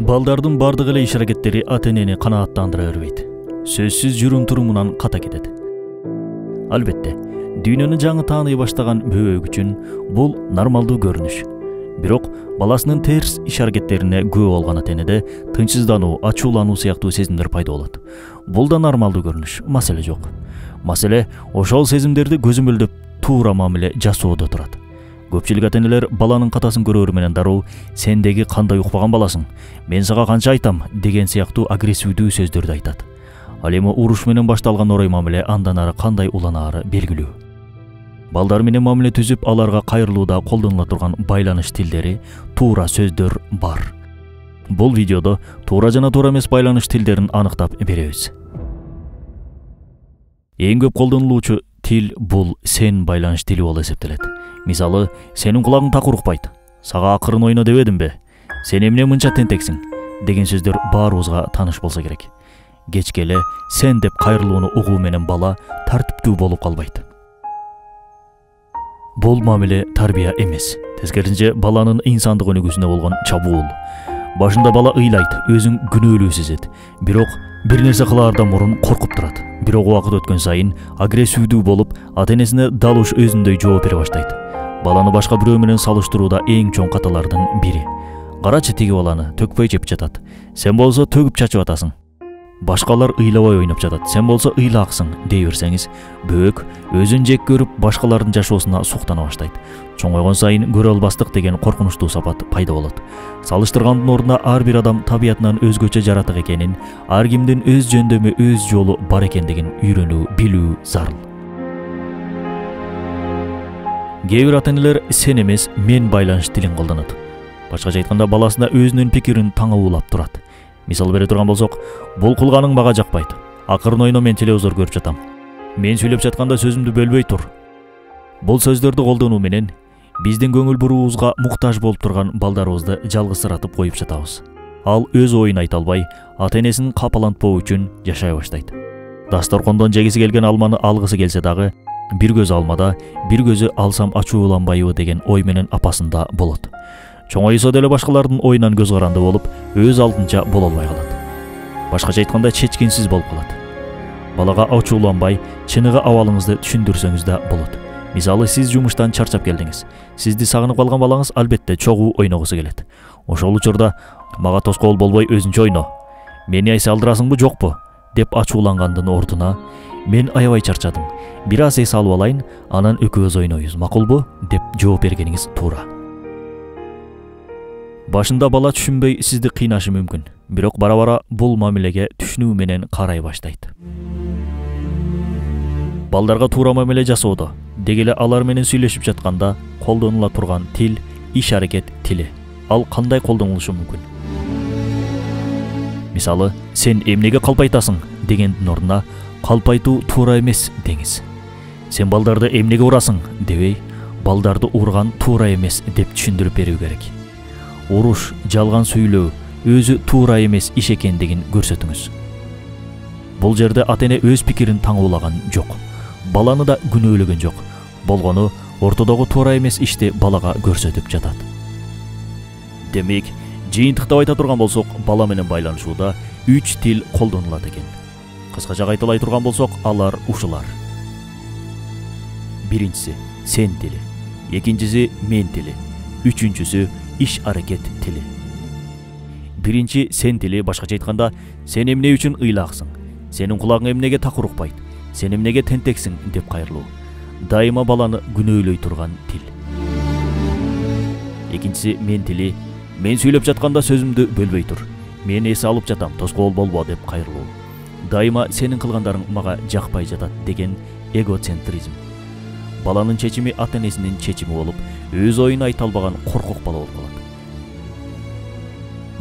Балдардын бардык эле иш аракеттери ата-энени канааттандыра бербейт. Сөзсүз жүрүм-турумунан ката кетет. Албетте, дүйнөнү жаңы тааный баштаган бөбөк үчүн бул нормалдуу көрүнүш. Бирок баласынын терс иш аракеттерине күбө болгон ата-энеде тынчсыздануу, ачуулануу сыяктуу сезимдер пайда болот. Бул да нормалдуу көрүнүш, маселе жок. Маселе ошол сезимдерди көзөмөлдөп туура мамиле жасоодо турат. Көпчүлүк ата-энелер баланын катасын көрөөрү менен дароо "Сендеги кандай укпаган баласың? Мен сага канча айтам" деген сыяктуу агрессивдүү сөздөрдү айтат. Ал эми уруш менен башталган орой мамиле андан ары кандай уланаары белгилүү. Балдар менен мамиле түзүп, аларга кайрылууда колдонула турган байланыш тилдери, туура сөздөр бар. Бул видеодо туура жана туура эмес байланыш тилдерин аныктап беребиз. Эң көп колдонулуучу тил бул сен байланыш тили болуп эсептелет. Мисалы, сенин кулагың такыр укпайт. Сага акырын ойно дебедимби? Сен эмне мынча тентексиң? Деген сөздөр баарыбызга тааныш болсо керек. Кечке эле сен деп кайрылууну угуу менен бала тартиптүү болуп калбайт. Бул мамиле тарбия эмес. Тескерисинче баланын инсандык өнүгүүсүнө болгон чабуул. Башында бала ыйлайт, өзүн күнөөлүү сезет. Бирок бир нерсе кылаардан мурун коркуп турат. Бирок убакыт өткөн сайын агрессивдүү болуп, ата-энесине дал уш өзүндөй жооп бере баштайт. Баланы башка бирөө менен салыштырууда эң чоң каталардын бири. Карачы тиги баланы төкпөй жеп жатат. Сен болсо төгүп чачып атасың. Башкалар ыйлабай ойноп жатат. Сен болсо ыйлааксың дей берсеңиз, бөбөк өзүн жек көрүп, башкалардын жашоосуна суктана баштайт. Чоңойгон сайын көрө албастык деген коркунучтуу сапат пайда болот. Салыштыргандын ордуна ар бир адам табиятынан өзгөчө жаратык экенин, ар кимдин өз жөндөмү, өз жолу бар экендигин үйрөнүү, билүү зарыл. Кээ бир ата-энелер сен эмес, мен байланыш тилин колдонот. Башкача айтканда, баласына өзүнүн пикирин таңауулап турат. Мисал бере турган болсок, бул кылганың мага жакпайт. Акырын ойно, мен телевизор көрүп жатам. Мен сүйлөп жатканда сөзүмдү бөлбөй тур. Бул сөздөрдү колдонуу менен биздин көңүл буруубузга муктаж болуп турган балдарыбызды жалгызсыратып коюп жатабыз. Ал өз оюн айта албай, ата-энесин капалантпоо үчүн жашай баштайт. Дасторкондон жегиси келген алманы алгысы келсе дагы, бир көзү алмада, бир көзү алсам ачууланбайбы деген ой менен апасында болот. Чоңойсо деле башкалардын оюнан көз каранды болуп, өз алдынча боло албай калат. Башкача айтканда, чечкинсиз болуп калат. Балага ачууланбай, чыныгы абалыңызды түшүндүрсөңүз да болот. Мисалы, сиз жумуштан чарчап келдиңиз. Сизди сагынып калган балаңыз албетте чогуу ойногусу келет. Ошол учурда "Мага тоскоол болбой өзүнчө ойно. Мени эс алдырасыңбы, жокпу?" деп ачуулангандын ордуна "Мен аябай чарчадым. Бир аз эс алып алайын, анан экөөбүз ойнойбуз, макулбу?" деп жооп бергениңиз туура. Башында бала түшүнбөй сизди кыйнашы мүмкүн, бирок бара-бара бул мамилеге түшүнүү менен карай баштайт. Балдарга туура мамиле жасоодо, деги эле алар менен сүйлөшүп жатканда колдонула турган тил иш аракет тили. Ал кандай колдонулушу мүмкүн? Мисалы, "Сен эмнеге калпайтасың?" дегендин ордуна "Калпайтуу туура эмес" деңиз. "Сен балдарды эмнеге урасың?" дебей, "Балдарды урган туура эмес" деп түшүндүрүп берүү керек. Уруш, жалган сүйлөө өзү туура эмес иш экендигин көрсөтүңүз. Бул жерде ата-эне өз пикирин таңуулаган жок. Баланы да күнөөлөгөн жок. Болгону ортодогу туура эмес ишти балага көрсөтүп жатат. Демек, жыйынтыктап айта турган болсок, бала менен байланышууда 3 тил колдонулат экен. Кыскача кайталай турган болсок, алар ушулар. Биринчиси сен тили, экинчиси мен тили, үчүнчүсү иш аракет тили. Биринчи сен тили, башкача айтканда, "Сен эмне үчүн ыйлааксың? Сенин кулагың эмнеге такыр укпайт? Сен эмнеге тентексиң?" деп кайрылуу. Дайыма баланы күнөөлөй турган тил. Экинчиси мен тили, "Мен сүйлөп жатканда сөзүмдү бөлбөй тур. Мен эс алып жатам, тоскоол болбо" деп кайрылуу. Дайыма "Сенин кылгандарың мага жакпай жатат" деген эгоцентризм. Баланын чечими ата-энесинин чечими болуп, өз оюн айта албаган коркок бала болуп калат.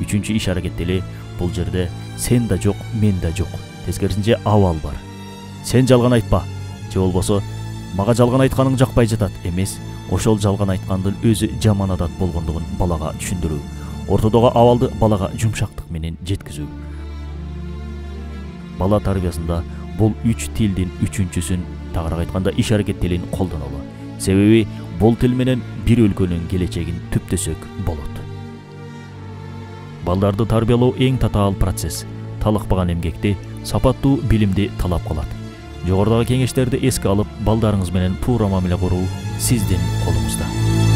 Үчүнчү иш аракет тили, бул жерде сен да жок, мен да жок. Тескерисинче абал бар. "Сен жалган айтпа" же болбосо "Мага жалган айтканың жакпай жатат" эмес, ошол жалган айткандын өзү жаман адат болгондугун балага түшүндүрүү. Ортодогу абалды балага жумшактык менен жеткизүү. Бала тарбиясында бул 3 тилдин үчүнчүсүн, тагыраак айтканда иш аракет тилин колдонолу. Себеби бул тил менен бир өлкөнүн келечегин түптөсөк болот. Балдарды тарбиялоо эң татаал процесс. Талыкпаган эмгекти, сапаттуу билимди талап кылат. Жогорудагы кеңештерди эске алып, балдарыңыз менен туура мамиле куруу сиздин колуңузда.